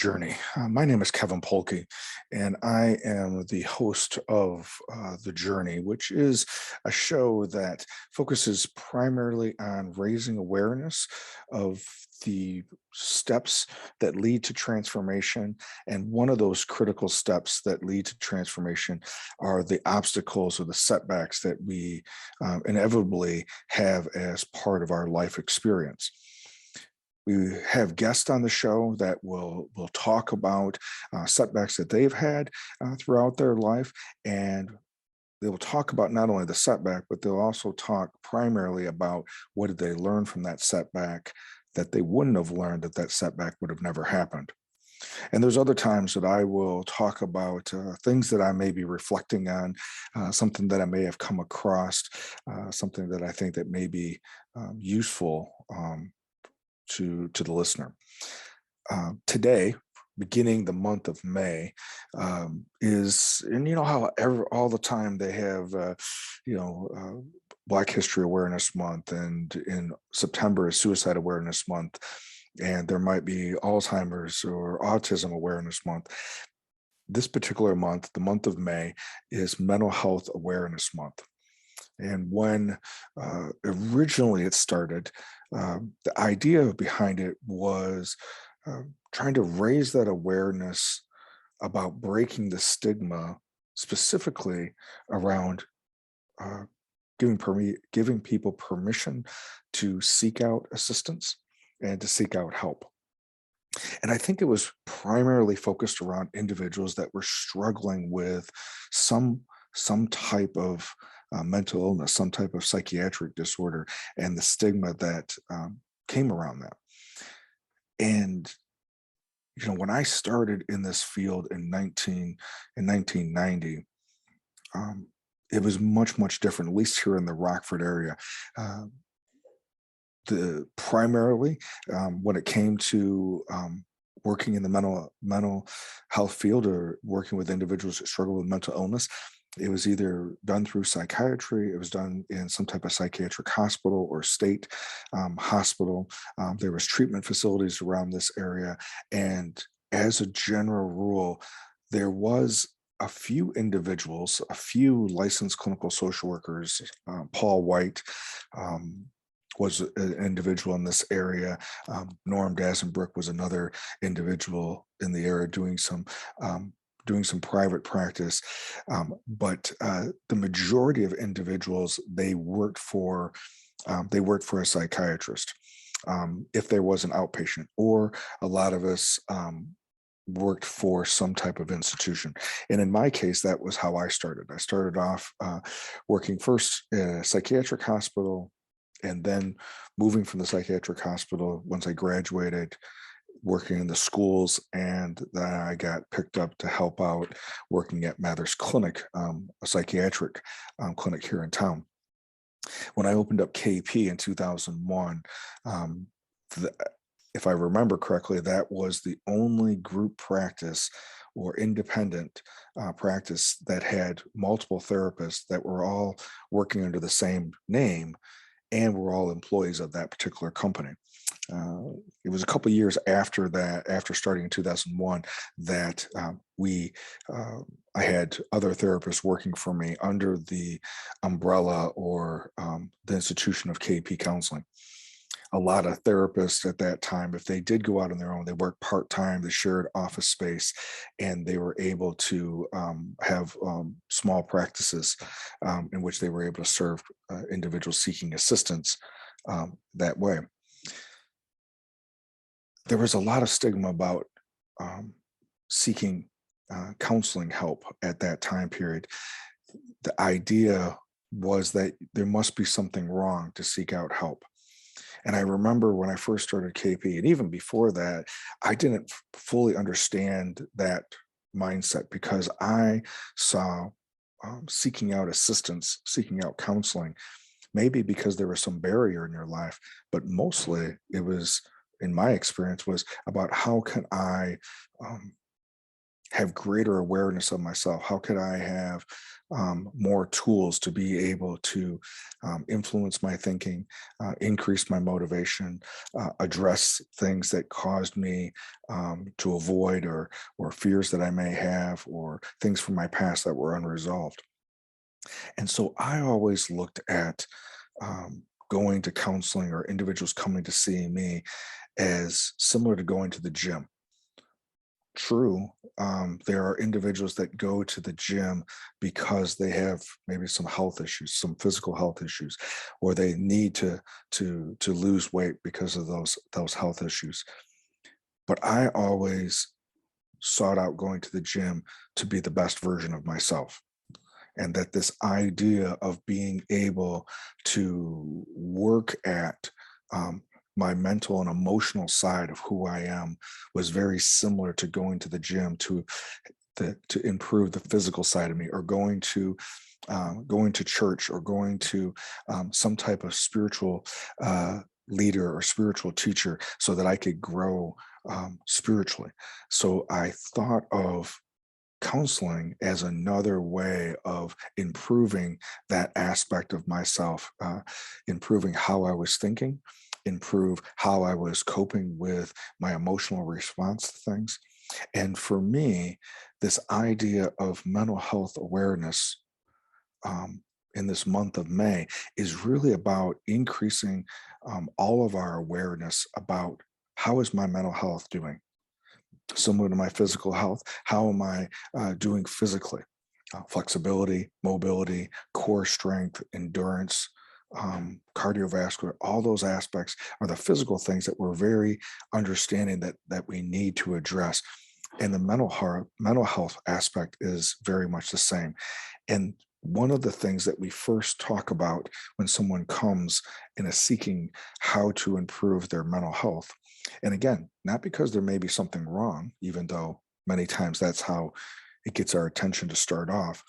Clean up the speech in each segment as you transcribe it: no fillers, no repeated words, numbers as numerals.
Journey. My name is Kevin Polky, and I am the host of The Journey, which is a show that focuses primarily on raising awareness of the steps that lead to transformation. And one of those critical steps that lead to transformation are the obstacles or the setbacks that we inevitably have as part of our life experience. We have guests on the show that will talk about setbacks that they've had throughout their life, and they will talk about not only the setback, but they'll also talk primarily about what did they learn from that setback that they wouldn't have learned if that setback would have never happened. And there's other times that I will talk about things that I may be reflecting on, something that I may have come across, something that I think that may be useful. To the listener. Today, beginning the month of May, is, and you know how all the time they have, Black History Awareness Month, and in September is Suicide Awareness Month, and there might be Alzheimer's or Autism Awareness Month. This particular month, the month of May, is Mental Health Awareness Month. And when originally it started, the idea behind it was trying to raise that awareness about breaking the stigma, specifically around uh, giving people permission to seek out assistance and to seek out help. And I think it was primarily focused around individuals that were struggling with some some type of mental illness, some type of psychiatric disorder, and the stigma that came around that. And when I started in this field in 1990, um, it was much different, at least here in the Rockford area. Uh, the primarily when it came to working in the mental health field or working with individuals that struggle with mental illness, it was either done through psychiatry, it was done in some type of psychiatric hospital or state hospital. There was treatment facilities around this area, and as a general rule, there was a few individuals, a few licensed clinical social workers. Paul White was an individual in this area. Norm Dazenbrook was another individual in the area doing some private practice. But the majority of individuals, they worked for a psychiatrist if there was an outpatient, or a lot of us worked for some type of institution. And in my case, that was how I started. I started off working first in a psychiatric hospital, and then moving from the psychiatric hospital once I graduated, working in the schools, and then I got picked up to help out working at Mather's Clinic, a psychiatric clinic here in town. When I opened up KP in 2001, um, the, if I remember correctly, that was the only group practice or independent practice that had multiple therapists that were all working under the same name and were all employees of that particular company. It was a couple years after that, after starting in 2001, that I had other therapists working for me under the umbrella or the institution of KP counseling. A lot of therapists at that time, if they did go out on their own, they worked part-time, they shared office space, and they were able to have small practices in which they were able to serve individuals seeking assistance that way. There was a lot of stigma about um, seeking counseling help at that time period. The idea was that there must be something wrong to seek out help. And I remember when I first started KP, and even before that, I didn't fully understand that mindset, because I saw seeking out assistance, seeking out counseling, maybe because there was some barrier in your life, but mostly it was, in my experience, was about how can I um, have greater awareness of myself? How could I have more tools to be able to influence my thinking, increase my motivation, address things that caused me to avoid or fears that I may have, or things from my past that were unresolved? And so I always looked at going to counseling or individuals coming to see me as similar to going to the gym. True, there are individuals that go to the gym because they have maybe some health issues, some physical health issues, or they need to lose weight because of those health issues. But I always sought out going to the gym to be the best version of myself, and that this idea of being able to work at my mental and emotional side of who I am was very similar to going to the gym to improve the physical side of me, or going to church, or going to some type of spiritual leader or spiritual teacher, so that I could grow spiritually. So I thought of counseling as another way of improving that aspect of myself, improving how I was thinking, improve how I was coping with my emotional response to things. And for me, this idea of mental health awareness in this month of May is really about increasing all of our awareness about how is my mental health doing, similar to my physical health. How am I doing physically? Flexibility, mobility, core strength, endurance, cardiovascular, all those aspects are the physical things that we're very understanding that we need to address. And the mental health aspect is very much the same. And one of the things that we first talk about when someone comes and is seeking how to improve their mental health, and again, not because there may be something wrong, even though many times that's how it gets our attention to start off,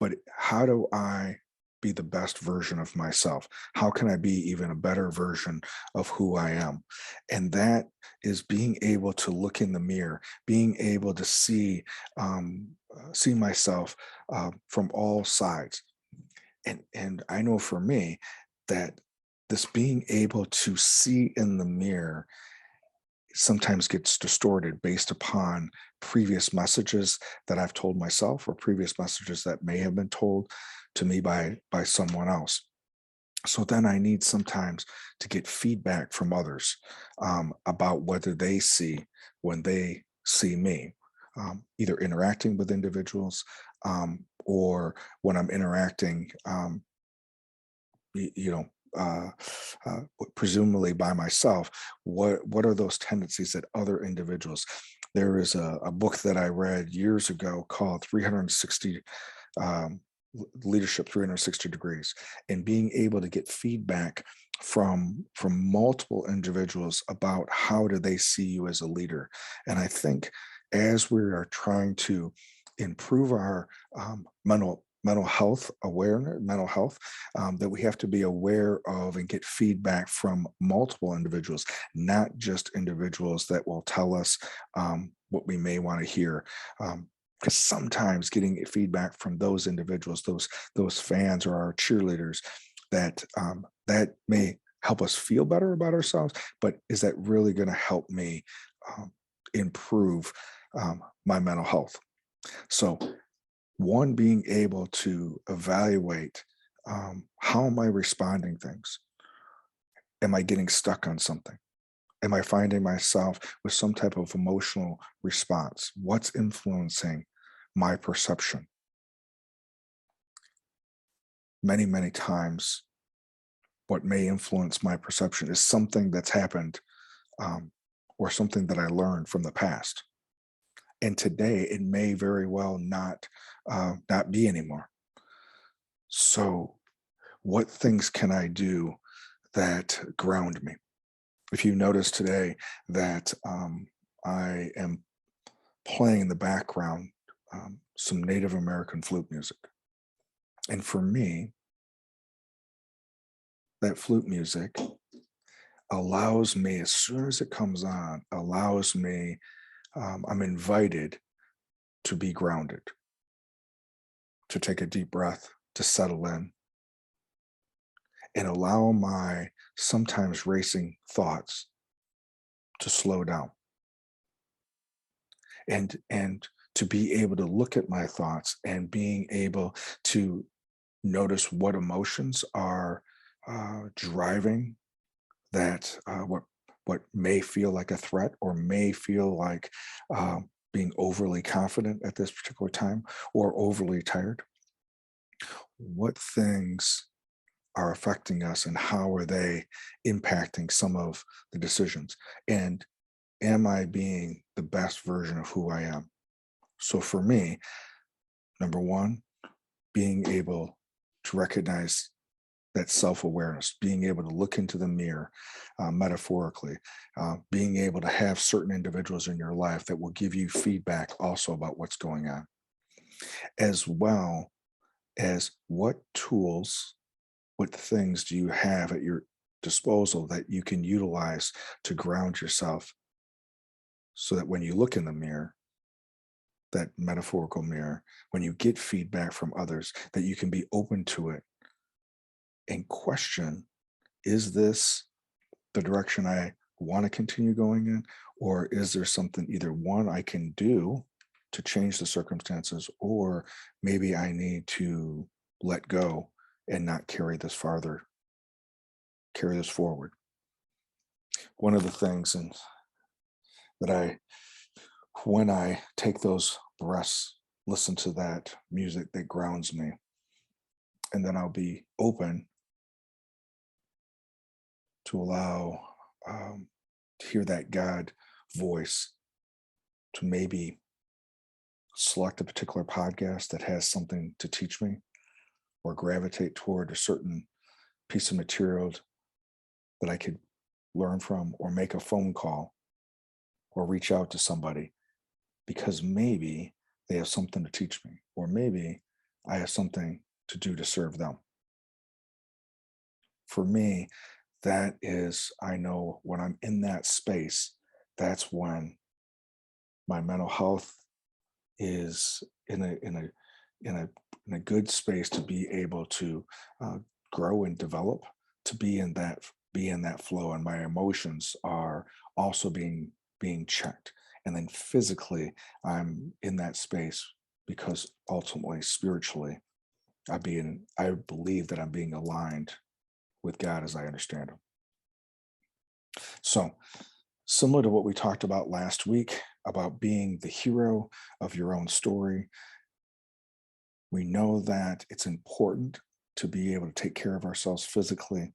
but how do I be the best version of myself? How can I be even a better version of who I am? And that is being able to look in the mirror, being able to see myself from all sides. And I know for me that this being able to see in the mirror sometimes gets distorted based upon previous messages that I've told myself, or previous messages that may have been told to me by someone else. So then I need sometimes to get feedback from others about whether they see when they see me, either interacting with individuals, or when I'm interacting, you know, uh, presumably by myself. What are those tendencies that other individuals? There is a book that I read years ago called 360 um, Leadership 360 Degrees, and being able to get feedback from multiple individuals about how do they see you as a leader. And I think as we are trying to improve our mental health awareness, mental health, that we have to be aware of and get feedback from multiple individuals, not just individuals that will tell us what we may want to hear. Because sometimes getting feedback from those individuals, those fans or our cheerleaders, that may help us feel better about ourselves, but is that really going to help me improve my mental health? So, one, being able to evaluate, how am I responding things? Am I getting stuck on something? Am I finding myself with some type of emotional response? What's influencing my perception? Many times, what may influence my perception is something that's happened, um, or something that I learned from the past. And today, it may very well not be anymore. So, what things can I do that ground me? If you notice today that I am playing in the background some Native American flute music. And for me, that flute music allows me, as soon as it comes on, allows me, I'm invited to be grounded, to take a deep breath, to settle in, and allow my sometimes racing thoughts to slow down, and to be able to look at my thoughts and being able to notice what emotions are driving that, what may feel like a threat or may feel like being overly confident at this particular time or overly tired. What things are affecting us and how are they impacting some of the decisions? And am I being the best version of who I am? So for me, number one, being able to recognize that self-awareness, being able to look into the mirror, metaphorically, being able to have certain individuals in your life that will give you feedback also about what's going on, as well as what tools, what things do you have at your disposal that you can utilize to ground yourself so that when you look in the mirror, that metaphorical mirror, when you get feedback from others, that you can be open to it and question, is this the direction I want to continue going in? Or is there something, either one, I can do to change the circumstances, or maybe I need to let go and not carry this farther, carry this forward. One of the things and that I, when I take those breaths, listen to that music that grounds me, and then I'll be open to allow, to hear that God voice, to maybe select a particular podcast that has something to teach me, or gravitate toward a certain piece of material that I could learn from, or make a phone call, or reach out to somebody because maybe they have something to teach me, or maybe I have something to do to serve them. For me, that is, I know when I'm in that space, that's when my mental health is in a good space to be able to uh, grow and develop, to be in that flow, and my emotions are also being checked, and then physically I'm in that space because ultimately spiritually I believe that I'm being aligned with God as I understand him. So, similar to what we talked about last week about being the hero of your own story, we know that it's important to be able to take care of ourselves physically,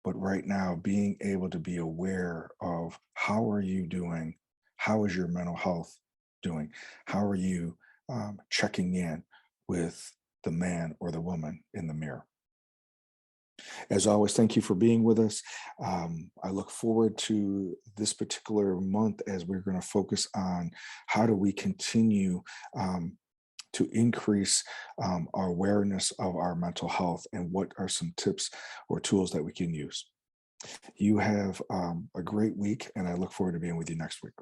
but right now being able to be aware of how are you doing, how is your mental health doing, how are you checking in with the man or the woman in the mirror. As always, thank you for being with us. I look forward to this particular month as we're going to focus on how do we continue to increase our awareness of our mental health, and what are some tips or tools that we can use. You have a great week, and I look forward to being with you next week.